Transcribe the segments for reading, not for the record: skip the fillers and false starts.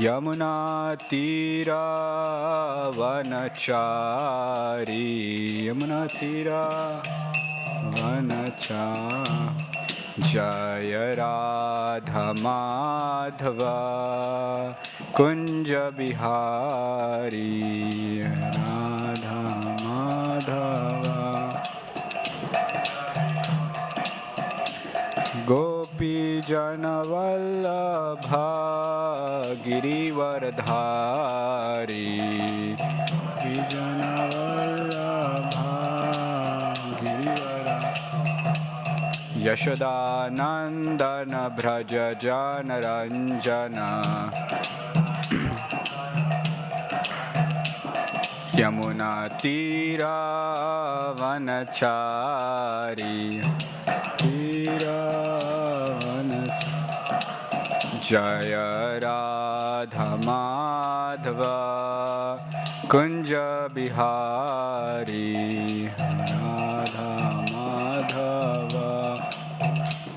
यमुना तीरा वनचारी यमुना तीरा वनचारी जय राधा माधव कुंज बिहारी राधा माधव गोपी जनवल्लभा गिरिवरधारी जनवल्लभा गिरिवर यशोदानंदन भ्रज जनरंजन यमुना तीरा वनचारी जय राधा माधव कुंज बिहारी राधा माधव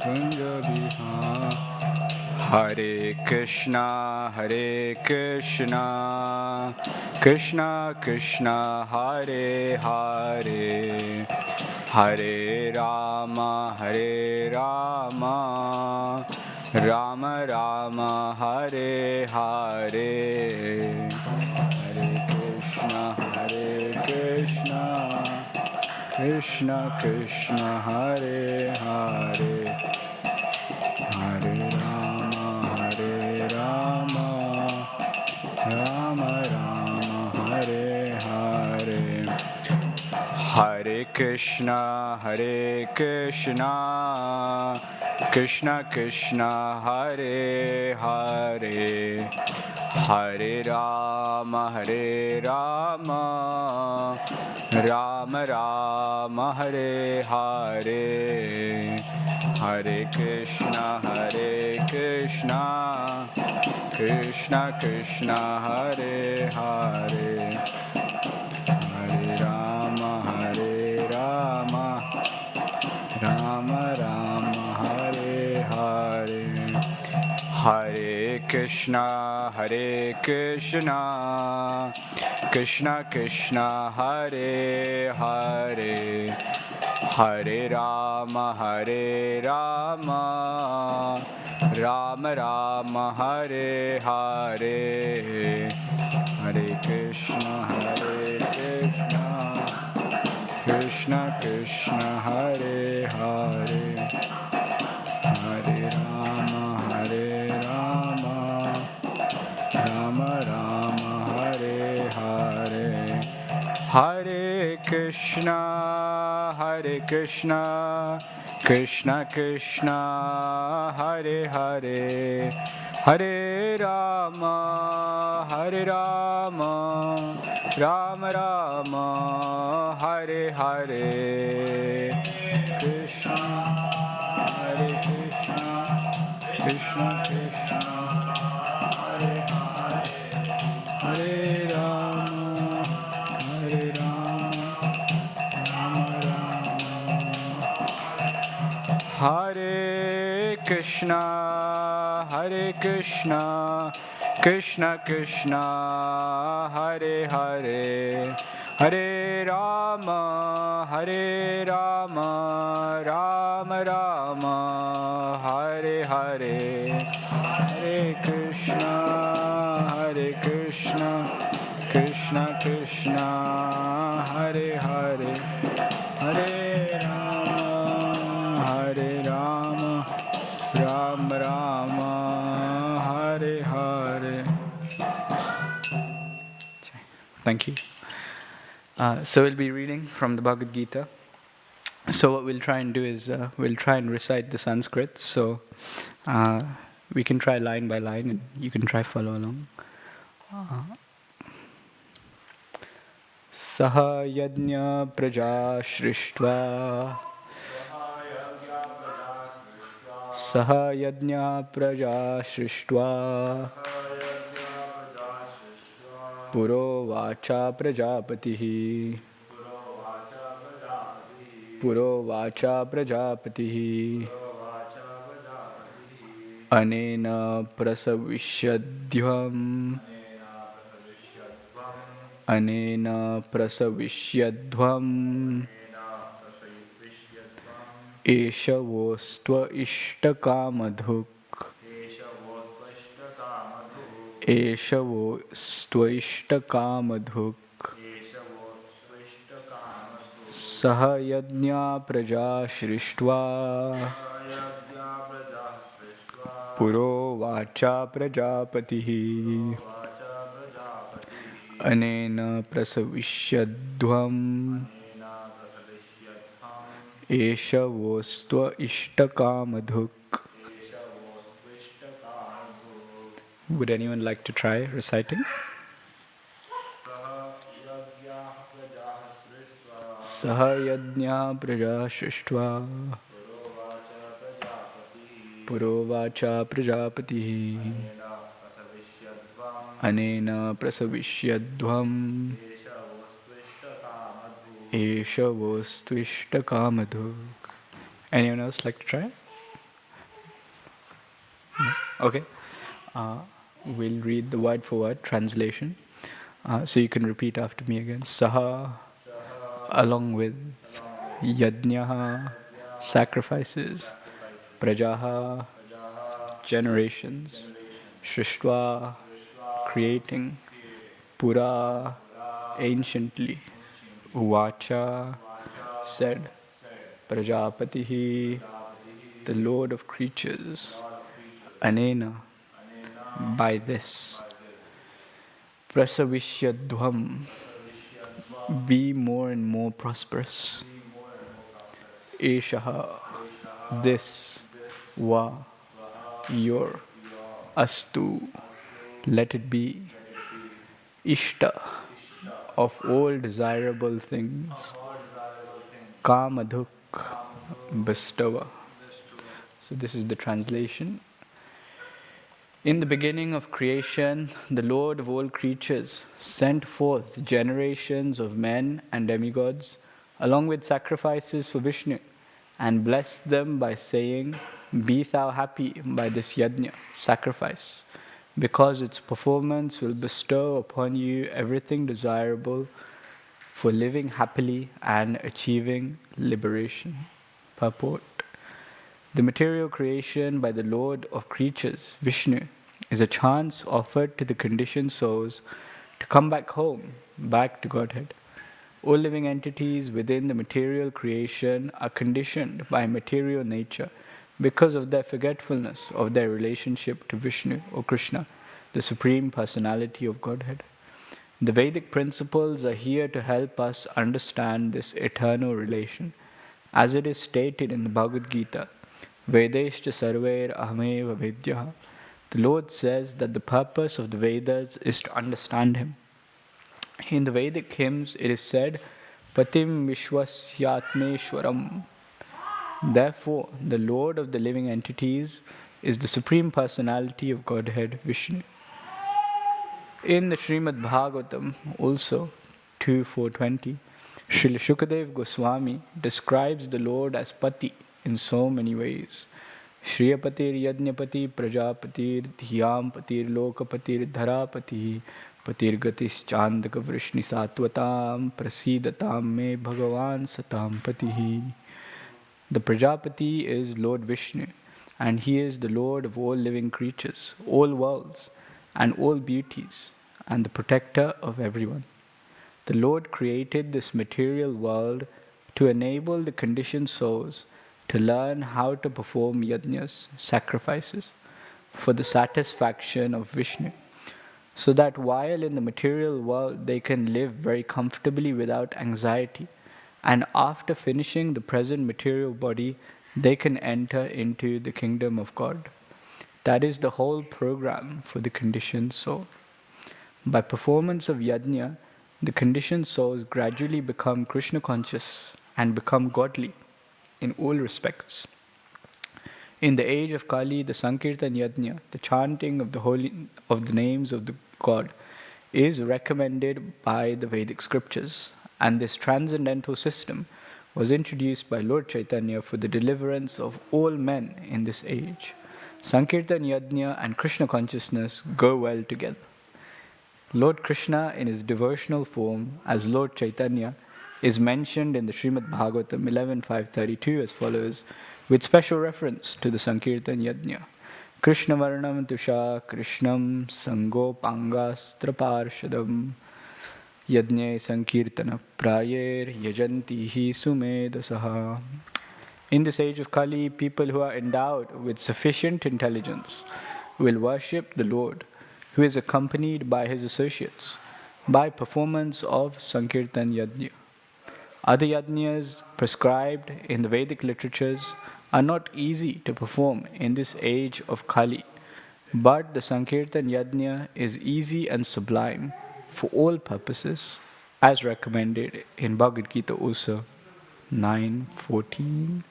कुंज बिहारी हरे कृष्णा कृष्णा कृष्णा हरे हरे हरे राम राम राम हरे हरे हरे कृष्णा कृष्णा कृष्णा हरे हरे हरे राम राम राम हरे हरे हरे कृष्णा कृष्णा कृष्णा हरे हरे हरे राम राम राम हरे हरे हरे कृष्णा कृष्णा कृष्णा हरे हरे हरे राम राम राम हरे हरे हरे कृष्णा कृष्णा कृष्णा हरे हरे हरे राम राम राम हरे हरे हरे कृष्णा कृष्णा कृष्णा हरे हरे हरे राम राम राम हरे हरे हरे कृष्णा कृष्णा कृष्णा हरे हरे हरे राम राम राम हरे हरे कृष्णा कृष्णा कृष्णा हरे हरे हरे राम हरे Krishna Krishna Krishna Hare Hare Hare Ram Ram Ram Hare Hare Hare Krishna Krishna Krishna Hare Hare Hare Ram Ram Hare Hare. Thank you. So we'll be reading from the Bhagavad Gita. So what we'll try and do is we'll try and recite the Sanskrit. So we can try line by line and you can try follow along. Saha yajna praja shrishtvā Saha yajna praja shrishtvā Puro vacha prajapatihi Puro vacha prajapatihi Anena prasavishyadhvam. Anena prasavishyadhvam. Eshavostva ishtakamadhuk. Eshavostva ishtakamadhuk. Saha yajna praja shrishtvā puro vacha prajapatihi anena prasavishyadhvam eshavostva ishtakamadhuk. Would anyone like to try reciting? Saha yajna praja shrishtvā puro vacha prajapatihi anena prasavishyadhvam eshavostva ishtakamadhuk. Anyone else like to try? No? Okay. We'll read the word for word translation. So you can repeat after me again. Saha, along with, yajnaha, sacrifices, prajaha, generations, shrishtvā, creating, pura, anciently, uvacha, said, prajapatihi, the Lord of creatures, anena, by this, prasavishyadhvam, be more and more prosperous. Eshaha, this, va, your, astu, let it be, ishta, of all desirable things, kamadhuk, bestower. So this is the translation. In the beginning of creation, the Lord of all creatures sent forth generations of men and demigods, along with sacrifices for Vishnu, and blessed them by saying, "Be thou happy by this yajna, sacrifice, because its performance will bestow upon you everything desirable for living happily and achieving liberation." Purport. The material creation by the Lord of creatures, Vishnu, is a chance offered to the conditioned souls to come back home, back to Godhead. All living entities within the material creation are conditioned by material nature because of their forgetfulness of their relationship to Vishnu or Krishna, the Supreme Personality of Godhead. The Vedic principles are here to help us understand this eternal relation, as it is stated in the Bhagavad Gita. Vedeshcha sarvair ahameva vedyaha. The Lord says that the purpose of the Vedas is to understand Him. In the Vedic hymns, it is said, Patim Vishwasyatmeshwaram. Therefore, the Lord of the living entities is the Supreme Personality of Godhead, Vishnu. In the Srimad Bhagavatam, also 2.420, Srila Shukadev Goswami describes the Lord as Pati in so many ways. Shriyapatir Yajnapati Prajapatir Dhyam Patir Lokapatir Dharapati Patir Gatis Chandaka Vrishni Satvatam Prasidatam Me Bhagavan Satam Patihi. The Prajapati is Lord Vishnu, and he is the Lord of all living creatures, all worlds, and all beauties, and the protector of everyone. The Lord created this material world to enable the conditioned souls to learn how to perform yajnas, sacrifices, for the satisfaction of Vishnu, so that while in the material world they can live very comfortably without anxiety, and after finishing the present material body, they can enter into the kingdom of God. That is the whole program for the conditioned soul. By performance of yajna, the conditioned souls gradually become Krishna conscious and become godly in all respects. In the age of Kali, the Sankirtan Yajna, the chanting of the names of the God, is recommended by the Vedic scriptures, and this transcendental system was introduced by Lord Chaitanya for the deliverance of all men in this age. Sankirtan Yajna and Krishna consciousness go well together. Lord Krishna in his devotional form as Lord Chaitanya is mentioned in the Srimad Bhagavatam 11.532 as follows, with special reference to the Sankirtan Yajna. Krishna Varnam Tusha Krishnam Sango Pangastra Parshadam Yajne Sankirtana Prayer Yajanti Hi Sumedasaha. In this age of Kali, people who are endowed with sufficient intelligence will worship the Lord, who is accompanied by his associates, by performance of Sankirtan Yajna. Other yajnas prescribed in the Vedic literatures are not easy to perform in this age of Kali, but the Sankirtan Yajna is easy and sublime for all purposes, as recommended in Bhagavad Gita also 9:14.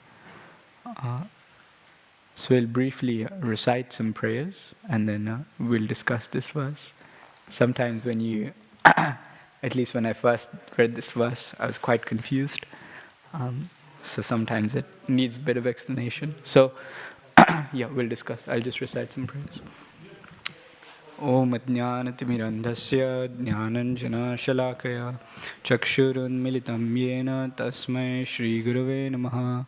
So we'll briefly recite some prayers and then we'll discuss this verse. Sometimes when you, at least when I first read this verse, I was quite confused. So sometimes it needs a bit of explanation. So yeah, we'll discuss. I'll just recite some prayers. Om Ajnanatimirandhasya Jnananjana Chakshurunmilitam Yena Tasmai Shri Gurave Namaha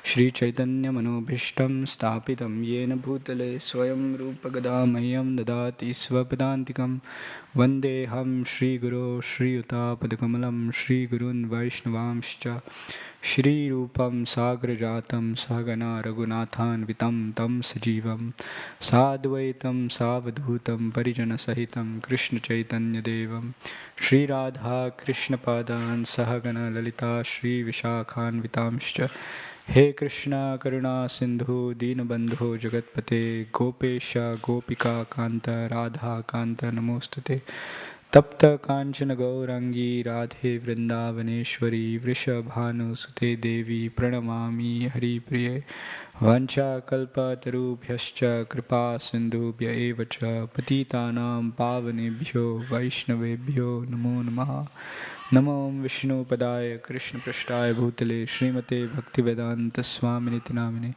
Shri Chaitanya Manobhishtam Stapitam Yena Bhutale Swayam Rupa Gadamayam Dadati Swapadantikam Vandeham Shri Guru Shri Yuta Padakamalam Shri Gurun Vaishnavamscha Shri Rupam Sagrajatam Sagana Raghunathan Vitam Tam Sajivam Sadvaitam Savadhutam Parijana Sahitam Krishna Chaitanya Devam Shri Radha Krishna Padan Sahagana Lalita Shri Vishakhan Vitamscha He Krishna Karuna Sindhu Dinabandho Jagatpate Gopesha Gopika Kanta Radha Kanta Namostate Tapta Kanchana Gaurangi Radhe Vrindavaneshwari Vrishabhanu Sute Devi Pranamami Hari Priye Vancha Kalpa Tarubhyascha Kripa Sindhubhya Evacha Patitanam Pavanebhyo Vaishnavebhyo Namo Namaha Namo Vishnu Padaya Krishna Prashtaya Bhutale Srimate Bhaktivedanta Swaminiti Namine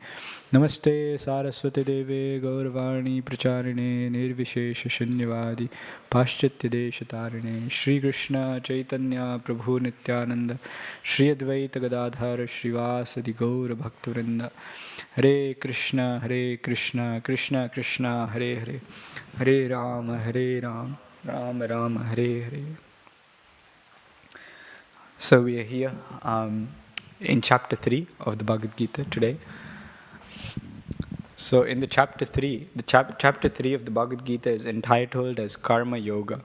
Namaste Saraswati Deve Gauravani Pracharine Nirvishesha Shunyavadi Paschatya Deshatarine Shri Krishna Chaitanya Prabhu Nityananda Shri Advaita Gadadhar Srivasadi Gaura Bhaktivinoda Hare Krishna Krishna Krishna Hare Hare Hare Rama Rama Rama Hare Hare. So we are here in chapter 3 of the Bhagavad Gita today. So in the chapter 3, chapter 3 of the Bhagavad Gita is entitled as Karma Yoga.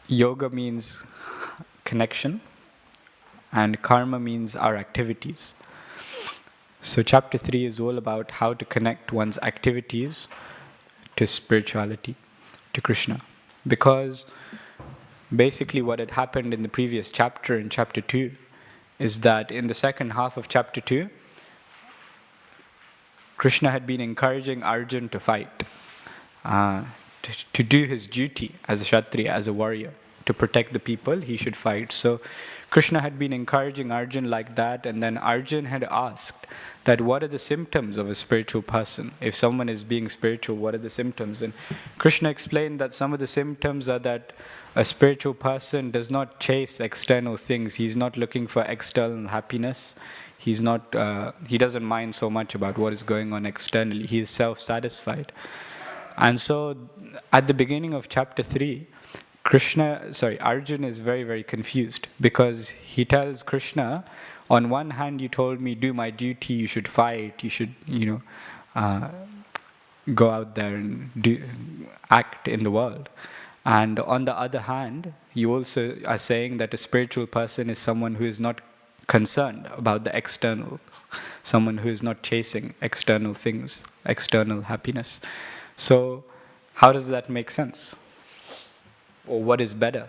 Yoga means connection and karma means our activities. So chapter 3 is all about how to connect one's activities to spirituality, to Krishna. Because basically what had happened in the previous chapter, in chapter 2, is that in the second half of chapter 2, Krishna had been encouraging Arjuna to fight, to do his duty as a Kshatriya, as a warrior, to protect the people, he should fight. So Krishna had been encouraging Arjuna like that, and then Arjuna had asked that what are the symptoms of a spiritual person? If someone is being spiritual, what are the symptoms? And Krishna explained that some of the symptoms are that a spiritual person does not chase external things. He's not looking for external happiness. He doesn't mind so much about what is going on externally. He is self-satisfied. And so at the beginning of chapter 3, Arjuna is very, very confused because he tells Krishna, on one hand you told me do my duty, you should fight, you should, go out there and act in the world. And on the other hand, you also are saying that a spiritual person is someone who is not concerned about the externals, someone who is not chasing external things, external happiness. So how does that make sense? Or what is better?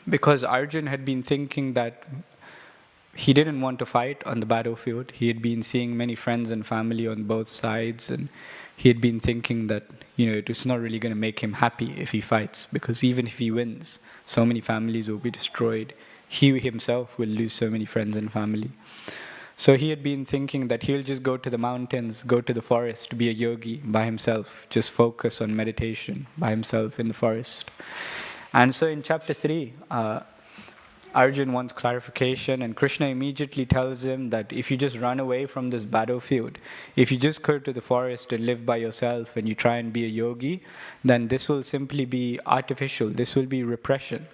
Because Arjuna had been thinking that he didn't want to fight on the battlefield. He had been seeing many friends and family on both sides, and he had been thinking that it was not really going to make him happy if he fights, because even if he wins, so many families will be destroyed. He himself will lose so many friends and family. So he had been thinking that he'll just go to the mountains, go to the forest, be a yogi by himself, just focus on meditation by himself in the forest. And so in chapter 3, Arjun wants clarification, and Krishna immediately tells him that if you just run away from this battlefield, if you just go to the forest and live by yourself and you try and be a yogi, then this will simply be artificial, this will be repression.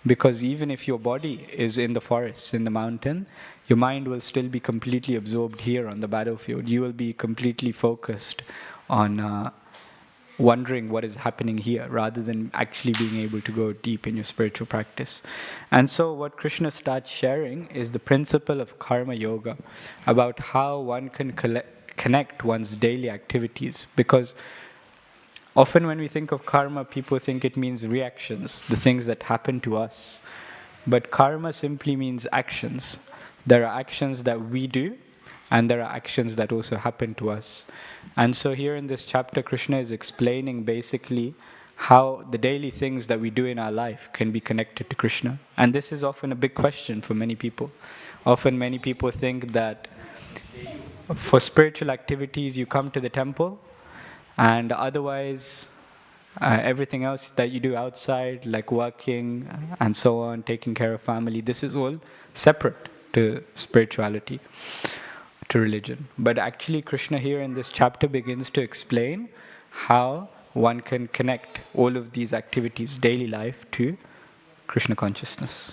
Because even if your body is in the forest, in the mountain, your mind will still be completely absorbed here on the battlefield. You will be completely focused on wondering what is happening here rather than actually being able to go deep in your spiritual practice. And so what Krishna starts sharing is the principle of karma yoga, about how one can connect one's daily activities. Because often when we think of karma, people think it means reactions, the things that happen to us. But karma simply means actions. There are actions that we do, and there are actions that also happen to us. And so here in this chapter, Krishna is explaining basically how the daily things that we do in our life can be connected to Krishna. And this is often a big question for many people. Often many people think that for spiritual activities, you come to the temple, and otherwise, everything else that you do outside, like working and so on, taking care of family, this is all separate to spirituality, to religion. But actually, Krishna here in this chapter begins to explain how one can connect all of these activities, daily life, to Krishna consciousness.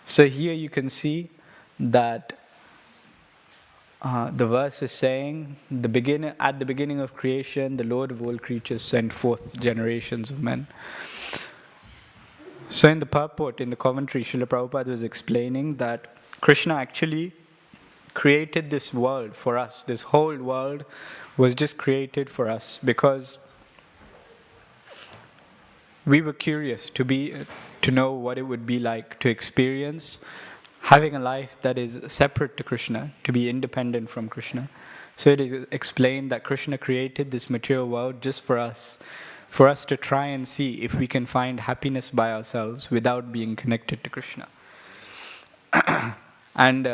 So here you can see that the verse is saying, at the beginning of creation, the Lord of all creatures sent forth generations of men. So in the purport, in the commentary, Srila Prabhupada was explaining that Krishna actually created this world for us. This whole world was just created for us because we were curious to know what it would be like to experience having a life that is separate to Krishna, to be independent from Krishna. So it is explained that Krishna created this material world just for us to try and see if we can find happiness by ourselves without being connected to Krishna. And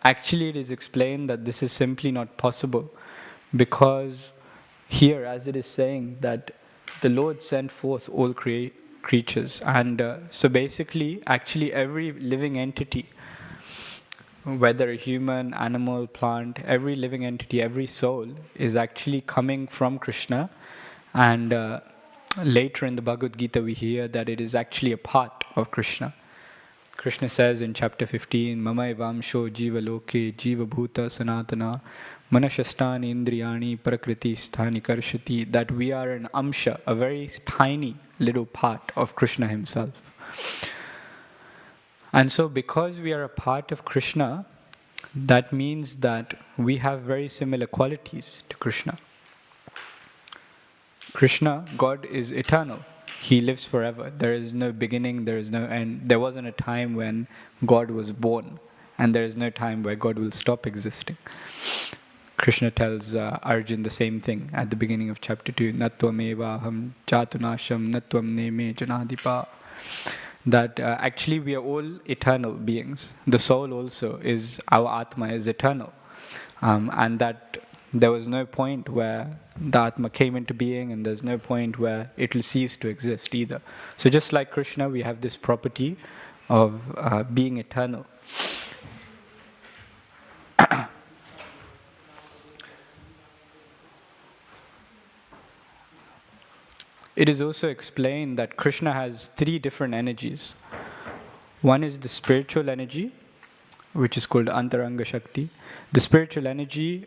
actually it is explained that this is simply not possible, because here, as it is saying, that the Lord sent forth all creatures. And so basically, actually every living entity, whether a human, animal, plant, every living entity, every soul is actually coming from Krishna. And later in the Bhagavad Gita we hear that it is actually a part of Krishna. Krishna says in chapter 15, Mama evamsho jiva loke jiva bhuta sanatana manashastani indriyani prakriti sthani karshati, that we are an amsha, a very tiny little part of Krishna himself. And so because we are a part of Krishna, that means that we have very similar qualities to Krishna. Krishna, God, is eternal. He lives forever. There is no beginning, there is no end. There wasn't a time when God was born, and there is no time where God will stop existing. Krishna tells Arjun the same thing at the beginning of chapter 2. Natvam evaham chatunasham natvam neme janadipa. That actually we are all eternal beings. The soul also is, our Atma is eternal. And that there was no point where the Atma came into being, and there's no point where it will cease to exist either. So just like Krishna, we have this property of being eternal. It is also explained that Krishna has 3 different energies. One is the spiritual energy, which is called Antaranga Shakti. The spiritual energy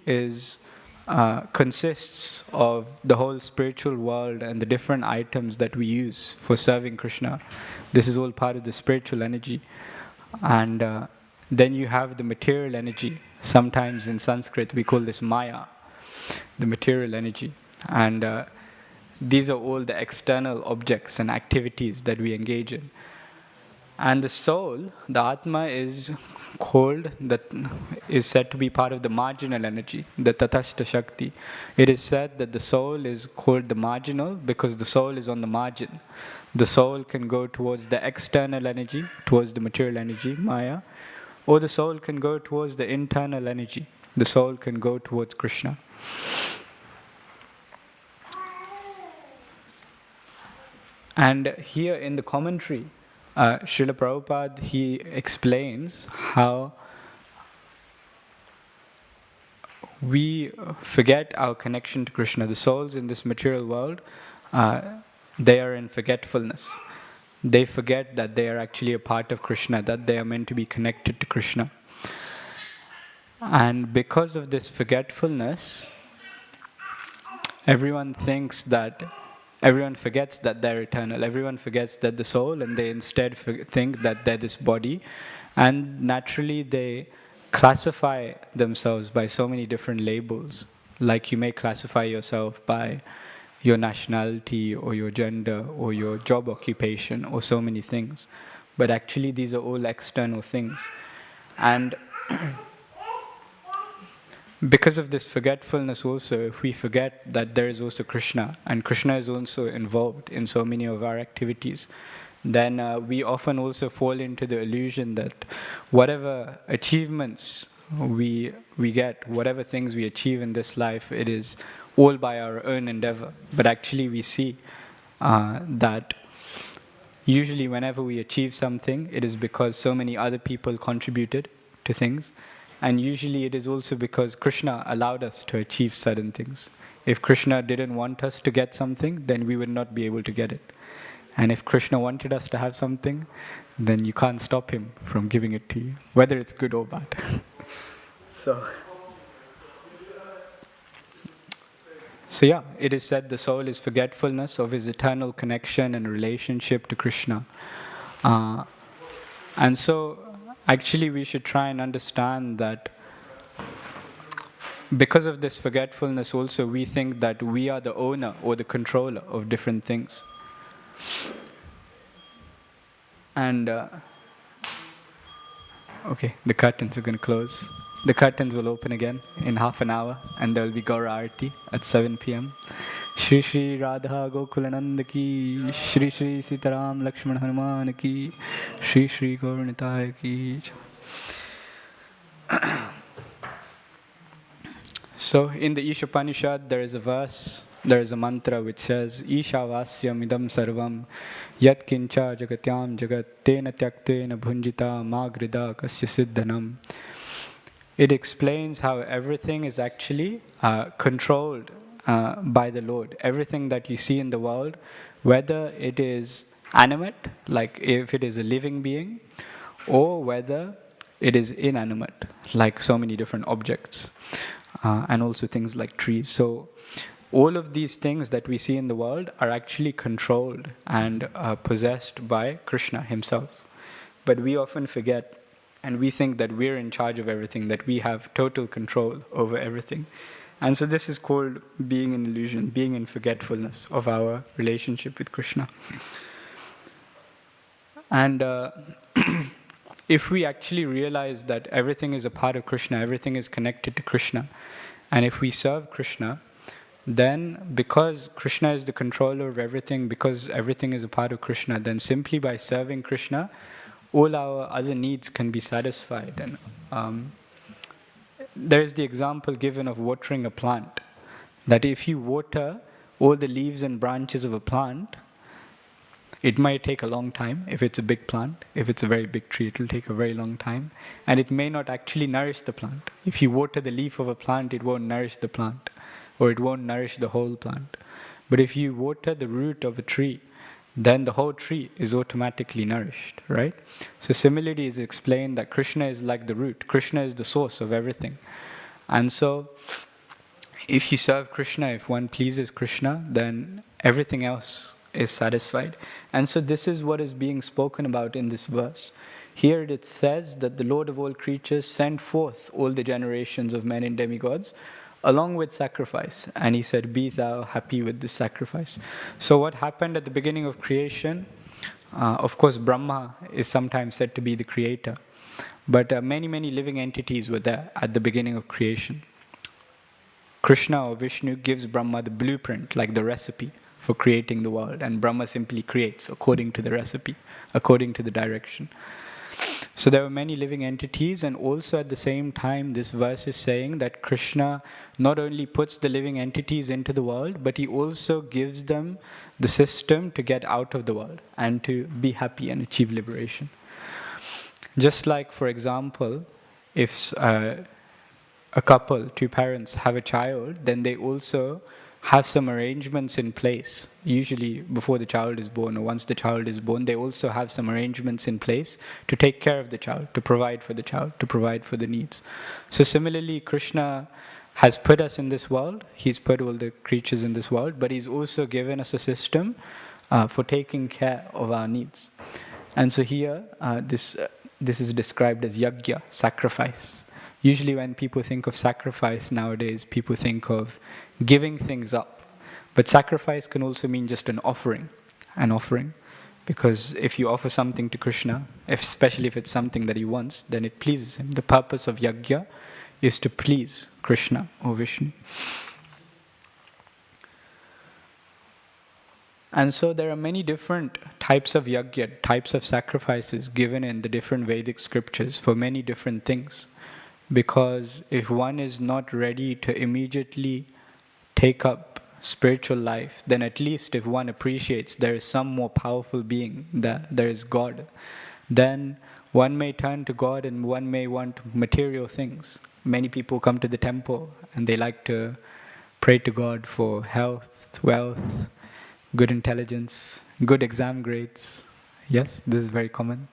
consists of the whole spiritual world and the different items that we use for serving Krishna. This is all part of the spiritual energy. And then you have the material energy. Sometimes in Sanskrit we call this Maya, the material energy. And these are all the external objects and activities that we engage in. And the soul, the Atma, is said to be part of the marginal energy, the Tatashta Shakti. It is said that the soul is called the marginal because the soul is on the margin. The soul can go towards the external energy, towards the material energy, Maya, or the soul can go towards the internal energy. The soul can go towards Krishna. And here in the commentary, Srila Prabhupada, he explains how we forget our connection to Krishna. The souls in this material world, they are in forgetfulness. They forget that they are actually a part of Krishna, that they are meant to be connected to Krishna. And because of this forgetfulness, everyone forgets that they're eternal. Everyone forgets that the soul, and they instead think that they're this body. And naturally they classify themselves by so many different labels. Like you may classify yourself by your nationality or your gender or your job occupation or so many things. But actually these are all external things. And because of this forgetfulness also, if we forget that there is also Krishna, and Krishna is also involved in so many of our activities, then we often also fall into the illusion that whatever achievements we get, whatever things we achieve in this life, it is all by our own endeavor. But actually we see that usually whenever we achieve something, it is because so many other people contributed to things. And usually it is also because Krishna allowed us to achieve certain things. If Krishna didn't want us to get something, then we would not be able to get it. And if Krishna wanted us to have something, then you can't stop him from giving it to you, whether it's good or bad. So yeah, it is said the soul is forgetfulness of his eternal connection and relationship to Krishna. And so actually we should try and understand that because of this forgetfulness also, we think that we are the owner or the controller of different things. And okay, the curtains are going to close. The curtains will open again in half an hour, and there will be Gaura Arati at 7 p.m. Shri Shri Radha Gokulananda ki, Shri Shri Sitaram Lakshman Hanuman ki, Shri Shri Gauranitai ki. So in the Ishopanishad there is a verse, there is a mantra which says, Ishavasyam idam sarvam yat kincha jagatyam jagat tena tyaktena bhunjita magrida kasya siddhanam. It explains how everything is actually controlled by the Lord. Everything that you see in the world, whether it is animate, like if it is a living being, or whether it is inanimate, like so many different objects, and also things like trees. So all of these things that we see in the world are actually controlled and possessed by Krishna himself. But we often forget, and we think that we're in charge of everything, that we have total control over everything. And so this is called being in illusion, being in forgetfulness of our relationship with Krishna. And if we actually realize that everything is a part of Krishna, everything is connected to Krishna, and if we serve Krishna, then because Krishna is the controller of everything, because everything is a part of Krishna, then simply by serving Krishna, all our other needs can be satisfied. And there is the example given of watering a plant, that if you water all the leaves and branches of a plant, it might take a long time. If it's a big plant, if it's a very big tree, it will take a very long time. And it may not actually nourish the plant. If you water the leaf of a plant, it won't nourish the plant, or it won't nourish the whole plant. But if you water the root of a tree, then the whole tree is automatically nourished, right? So similarly, it's explained that Krishna is like the root. Krishna is the source of everything. And so, if you serve Krishna, if one pleases Krishna, then everything else is satisfied. And so this is what is being spoken about in this verse. Here it says that the Lord of all creatures sent forth all the generations of men and demigods, along with sacrifice. And he said, be thou happy with this sacrifice. So what happened at the beginning of creation, of course Brahma is sometimes said to be the creator, but many living entities were there at the beginning of creation. Krishna or Vishnu gives Brahma the blueprint, like the recipe for creating the world, and Brahma simply creates according to the recipe, according to the direction. So there were many living entities, and also at the same time, this verse is saying that Krishna not only puts the living entities into the world, but he also gives them the system to get out of the world and to be happy and achieve liberation. Just like, for example, if a couple, two parents, have a child, then they also have some arrangements in place. Usually before the child is born or once the child is born, they also have some arrangements in place to take care of the child, to provide for the child, to provide for the needs. So similarly, Krishna has put us in this world, he's put all the creatures in this world, but he's also given us a system for taking care of our needs. And so here, this is described as yajna, sacrifice. Usually when people think of sacrifice nowadays, people think of giving things up. But sacrifice can also mean just an offering. Because if you offer something to Krishna, especially if it's something that he wants, then it pleases him. The purpose of yajna is to please Krishna or Vishnu. And so there are many different types of yajna, types of sacrifices given in the different Vedic scriptures for many different things. Because if one is not ready to immediately take up spiritual life, then at least if one appreciates there is some more powerful being, that there is God, then one may turn to God and one may want material things. Many people come to the temple and they like to pray to God for health, wealth, good intelligence, good exam grades. Yes, this is very common.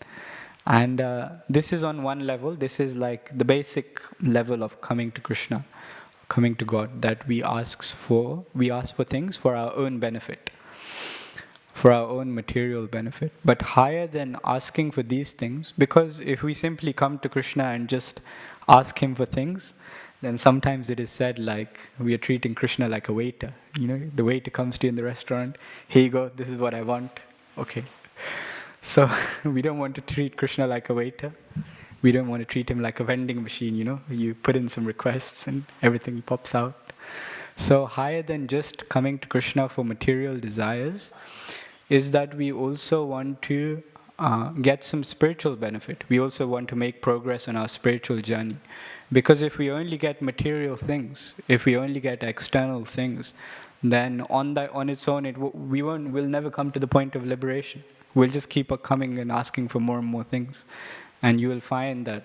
And this is on one level, this is like the basic level of coming to Krishna, coming to God, that we ask for things for our own benefit, for our own material benefit. But higher than asking for these things, because if we simply come to Krishna and just ask him for things, then sometimes it is said like we are treating Krishna like a waiter. You know, the waiter comes to you in the restaurant, here you go, this is what I want, okay. So we don't want to treat Krishna like a waiter. We don't want to treat him like a vending machine, you know. You put in some requests and everything pops out. So higher than just coming to Krishna for material desires is that we also want to get some spiritual benefit. We also want to make progress on our spiritual journey. Because if we only get material things, if we only get external things, then on its own, we'll never come to the point of liberation. We'll just keep coming and asking for more and more things. And you will find that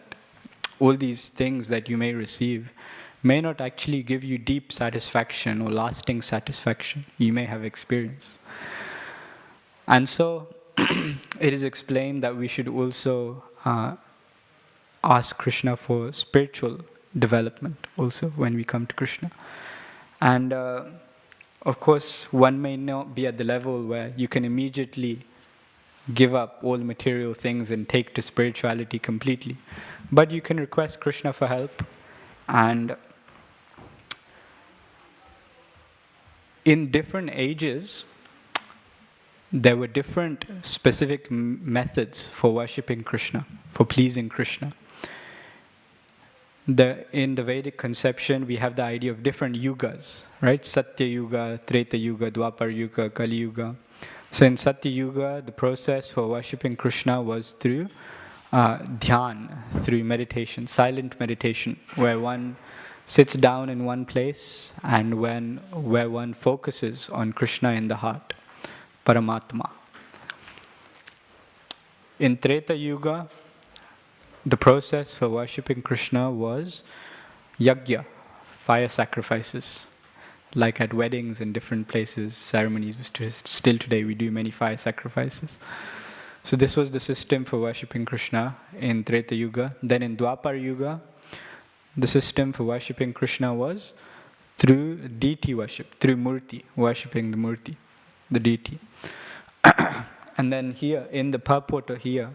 all these things that you may receive may not actually give you deep satisfaction or lasting satisfaction. You may have experience. And so it is explained that we should also ask Krishna for spiritual development also when we come to Krishna. And of course, one may not be at the level where you can immediately give up all material things and take to spirituality completely. But you can request Krishna for help. And in different ages, there were different specific methods for worshipping Krishna, for pleasing Krishna. In the Vedic conception, we have the idea of different yugas, right? Satya Yuga, Treta Yuga, Dwapar Yuga, Kali Yuga. So in Satya Yuga, the process for worshipping Krishna was through dhyan, through meditation, silent meditation, where one sits down in one place and where one focuses on Krishna in the heart, Paramatma. In Treta Yuga, the process for worshipping Krishna was yajna, fire sacrifices. Like at weddings in different places, ceremonies, still today we do many fire sacrifices. So this was the system for worshipping Krishna in Treta Yuga. Then in Dwapar Yuga, the system for worshipping Krishna was through deity worship, through murti, worshipping the murti, the deity. And then here, in the purport here,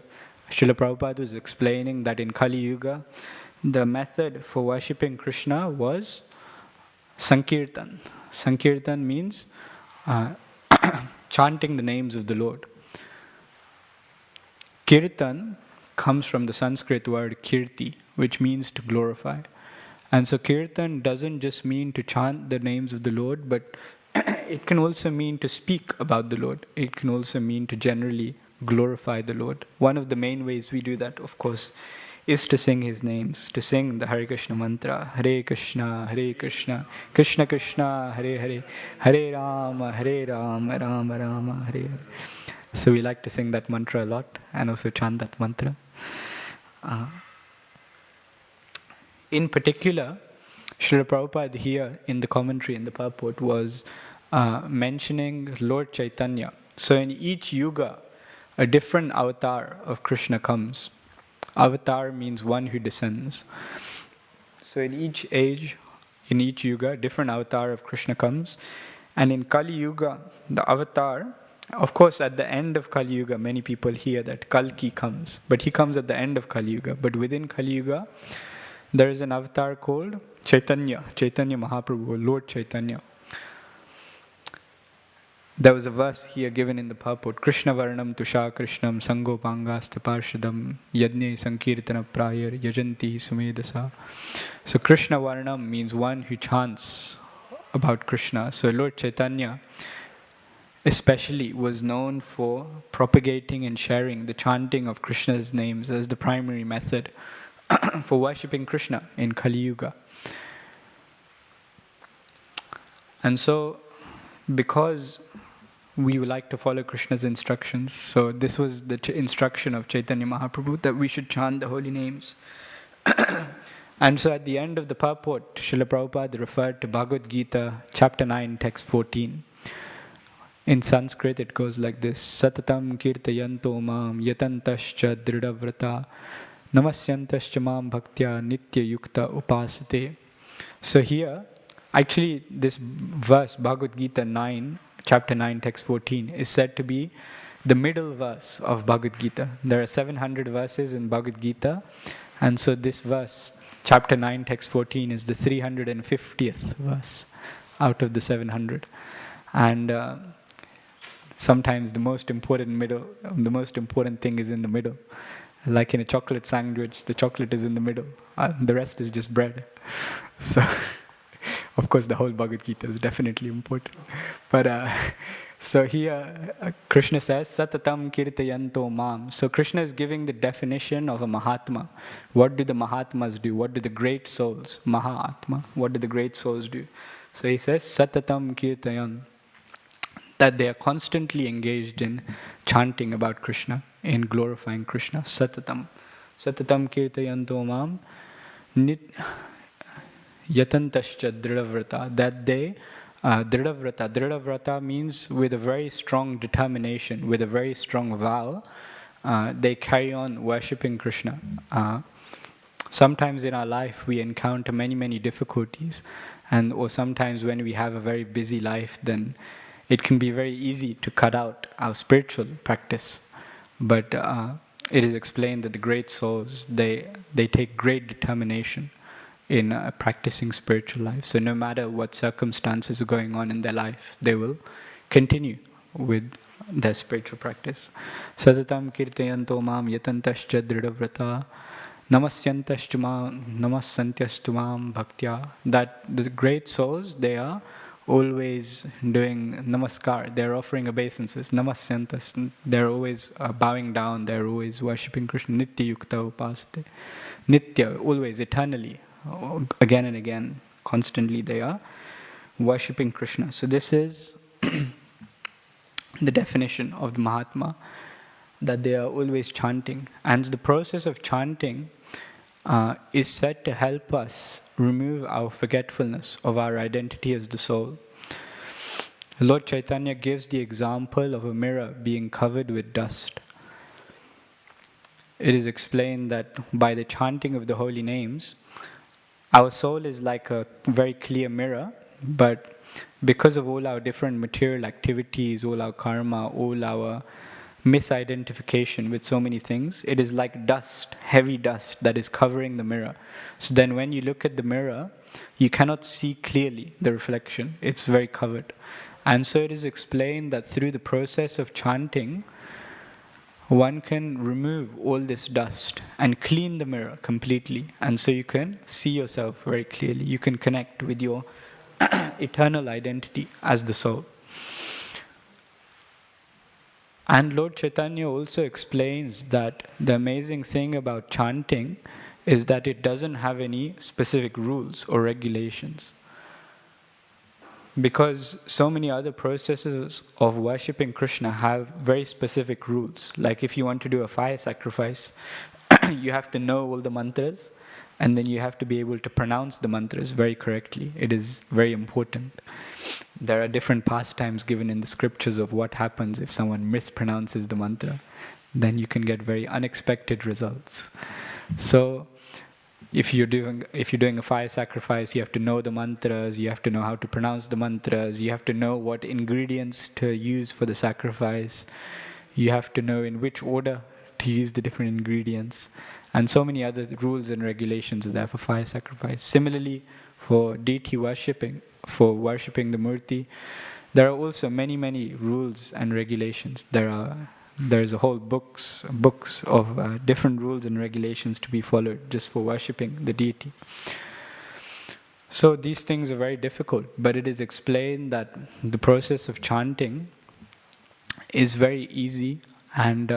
Srila Prabhupada was explaining that in Kali Yuga, the method for worshipping Krishna was Sankirtan. Sankirtan means chanting the names of the Lord. Kirtan comes from the Sanskrit word kirti, which means to glorify. And so Kirtan doesn't just mean to chant the names of the Lord, but it can also mean to speak about the Lord. It can also mean to generally glorify the Lord. One of the main ways we do that, of course, is to sing His names, to sing the Hare Krishna mantra, Hare Krishna, Krishna Krishna, Hare Hare, Hare Rama, Rama Rama, Hare Hare. So we like to sing that mantra a lot and also chant that mantra. In particular, Srila Prabhupada here in the commentary, in the purport, was mentioning Lord Chaitanya. So in each yuga, a different avatar of Krishna comes. Avatar means one who descends. So in each age, in each yuga, a different avatar of Krishna comes. And in Kali Yuga, the avatar, of course, at the end of Kali Yuga, many people hear that Kalki comes. But he comes at the end of Kali Yuga. But within Kali Yuga, there is an avatar called Chaitanya Mahaprabhu, Lord Chaitanya. There was a verse here given in the purport, Krishna Varnam Tusha Krishnam Sangopangasth Parshadam Yadne Sankirtana Prayar Yajanti Sumedasa. So Krishna Varnam means one who chants about Krishna. So Lord Chaitanya especially was known for propagating and sharing the chanting of Krishna's names as the primary method for worshipping Krishna in Kali Yuga. And so, because we would like to follow Krishna's instructions, so this was the instruction of Chaitanya Mahaprabhu, that we should chant the holy names. And so at the end of the purport, Srila Prabhupada referred to Bhagavad Gita, chapter 9, text 14. In Sanskrit it goes like this, Satatam kirtayanto mam yatantascha dridavrata namasyantascha mam bhaktya nitya yukta upasate. So here, actually this verse, Bhagavad Gita 9, chapter 9, text 14, is said to be the middle verse of Bhagavad Gita. There are 700 verses in Bhagavad Gita, and so this verse, chapter 9, text 14, is the 350th verse out of the 700. And sometimes the most important thing is in the middle. Like in a chocolate sandwich, the chocolate is in the middle. The rest is just bread. So, of course, the whole Bhagavad Gita is definitely important. But so here, Krishna says, Satatam kirtayanto mam. So Krishna is giving the definition of a Mahatma. What do the Mahatmas do? What do the great souls, Mahatma, what do the great souls do? So he says, Satatam kirtayan. That they are constantly engaged in chanting about Krishna, in glorifying Krishna. Satatam. Satatam kirtayanto mam. Yatantascha dridavrata. That they, dridavrata. Dridavrata means with a very strong determination, with a very strong vow, they carry on worshipping Krishna. Sometimes in our life we encounter many difficulties, or sometimes when we have a very busy life, then it can be very easy to cut out our spiritual practice. But it is explained that the great souls, they take great determination in practicing spiritual life. So no matter what circumstances are going on in their life, they will continue with their spiritual practice. Sazatam kirtayanto mam yatantascha dridavrata namasyantascha mam bhaktya. That the great souls, they are always doing namaskar, they're offering obeisances, namasyantas, they're always bowing down, they're always worshipping Krishna, nitya yukta upasate. Nitya, always, eternally, again and again, constantly they are worshipping Krishna. So this is the definition of the Mahatma, that they are always chanting. And the process of chanting is said to help us remove our forgetfulness of our identity as the soul. Lord Chaitanya gives the example of a mirror being covered with dust. It is explained that by the chanting of the holy names, our soul is like a very clear mirror, but because of all our different material activities, all our karma, all our misidentification with so many things, it is like dust, heavy dust that is covering the mirror. So then when you look at the mirror, you cannot see clearly the reflection. It's very covered. And so it is explained that through the process of chanting, one can remove all this dust and clean the mirror completely. And so you can see yourself very clearly. You can connect with your eternal identity as the soul. And Lord Chaitanya also explains that the amazing thing about chanting is that it doesn't have any specific rules or regulations. Because so many other processes of worshipping Krishna have very specific rules. Like if you want to do a fire sacrifice, you have to know all the mantras, and then you have to be able to pronounce the mantras very correctly. It is very important. There are different pastimes given in the scriptures of what happens if someone mispronounces the mantra. Then you can get very unexpected results. So if you're doing a fire sacrifice, you have to know the mantras, you have to know how to pronounce the mantras, you have to know what ingredients to use for the sacrifice, you have to know in which order to use the different ingredients, and so many other rules and regulations are there for fire sacrifice. Similarly, for deity worshipping, for worshipping the murti, there are also many rules and regulations. There's a whole books of different rules and regulations to be followed just for worshipping the deity. So these things are very difficult, but it is explained that the process of chanting is very easy, and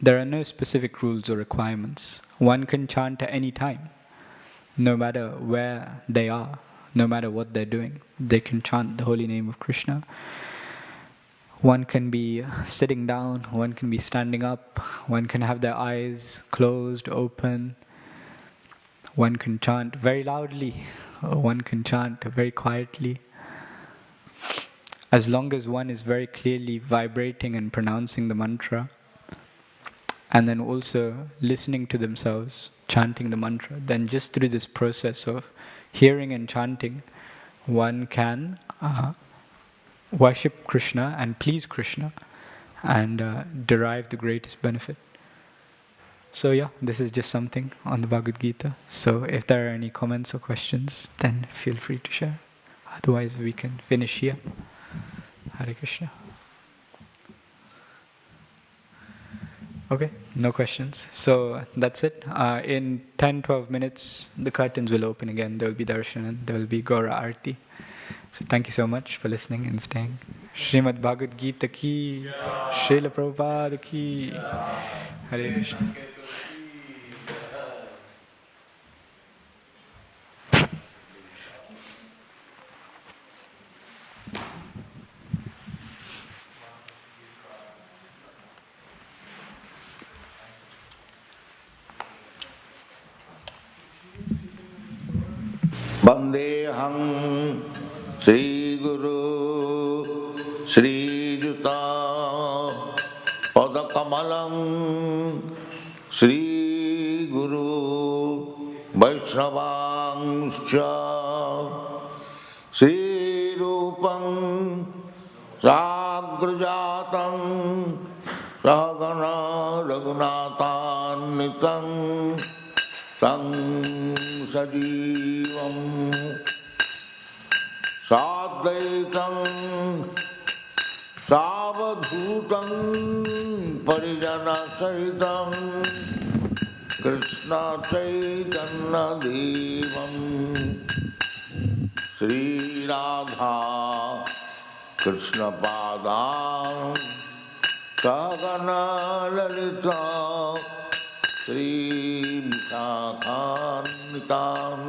there are no specific rules or requirements. One can chant at any time, no matter where they are, no matter what they're doing. They can chant the holy name of Krishna. One can be sitting down, one can be standing up, one can have their eyes closed, open. One can chant very loudly, or one can chant very quietly. As long as one is very clearly vibrating and pronouncing the mantra, and then also listening to themselves chanting the mantra, then just through this process of hearing and chanting, one can worship Krishna and please Krishna and derive the greatest benefit. So yeah, this is just something on the Bhagavad Gita. So if there are any comments or questions, then feel free to share. Otherwise we can finish here. Hare Krishna. Okay, no questions. So that's it. In 10-12 minutes, the curtains will open again. There will be darshan and there will be Gaura Arti. So thank you so much for listening and staying. Srimad Bhagavad Gita ki, Srila Prabhupada ki, Hare Krishna. Vandeham Sri Guru Sri Juta Padakamalam Sri Guru Vaishnavangscha Sri Rupam Sagrajatam Rahagana Raghunathannitam Tang Sajivam Sadvaitam Savadhutam Parijana Sahitam Krishna Chaitanya Devam Sri Radha Krishna Padam Sagana Lalita Sri Vikakanitam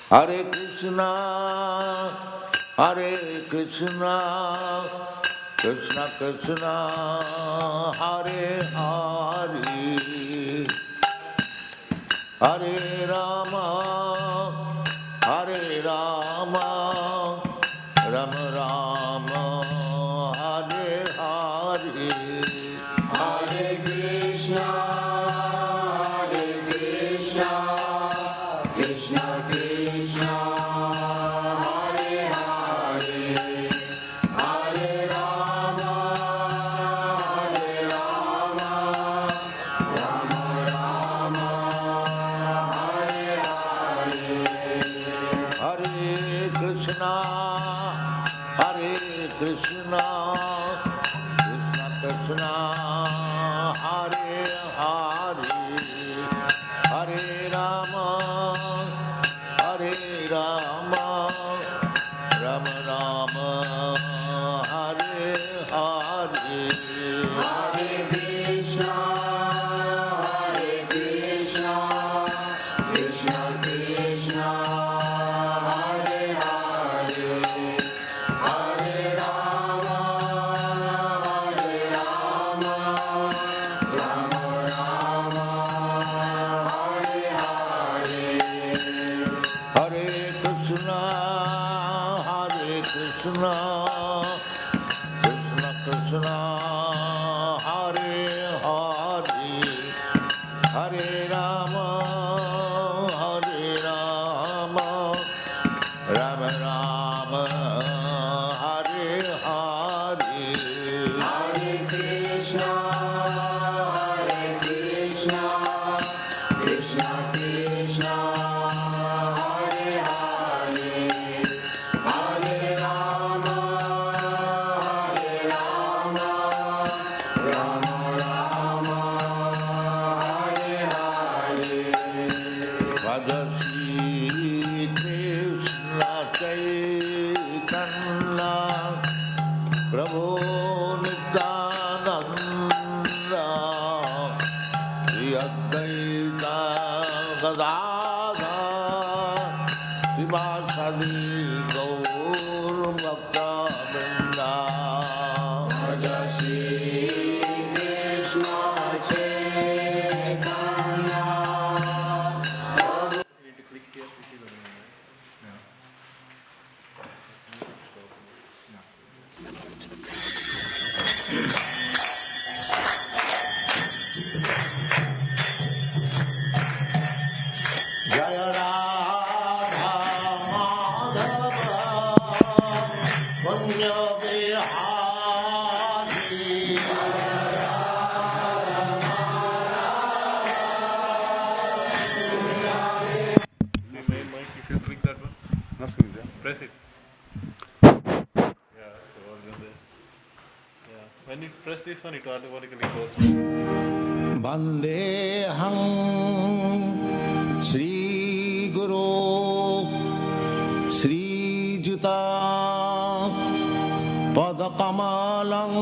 Hare Krishna, Hare Krishna, Krishna Krishna, Hare Hare, Hare Rama, Hare Rama, Rama Rama, Hare Hare. Hare Krishna, Hare Krishna, Krishna Krishna, Hare Hare, Hare Rama, Hare Rama, Rama Rama, Hare Hare. Hare Krishna, Hare Krishna, Krishna Hare Hare, Hare Rama, Hare Rama, Rama Rama, Hare When you press this one, it automatically goes. Vandeham Sri Guru Sri Juta Padakamalam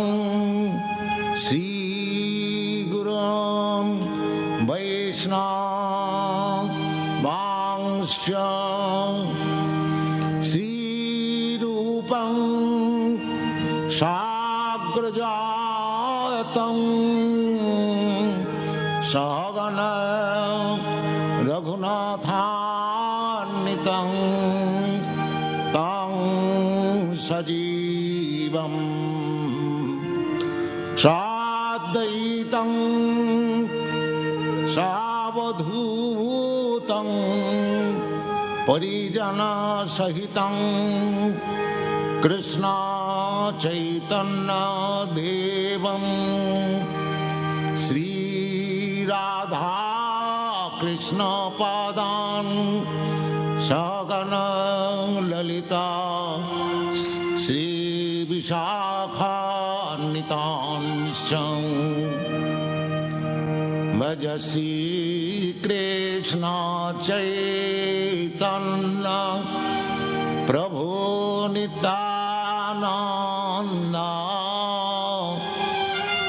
Sri Gurum Vaishnava Vangscha Sri Rupam Sagrajatam Sahagana Raghunathannitam Tang Sajivam Sadaitam Savadhutam Parijana Sahitam Krishna Chaitanya Devam Sri Radha Krishna Padan Sagana Lalita Sri Vishakha Nitansham Bhajasi Krishna Chaitanya Prabhu Nityananda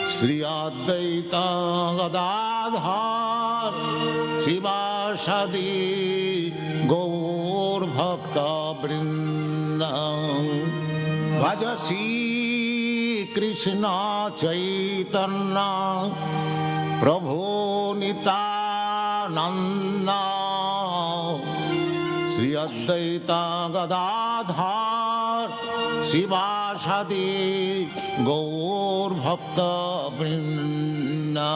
Sri Advaita Gadadhar Sivasadi Gaur Bhakta Vrinda Bhajasi Krishna Chaitanya Prabhu Nityananda Sri Advaita Gadadhar Sivasadi Gaur Bhakta Vrinda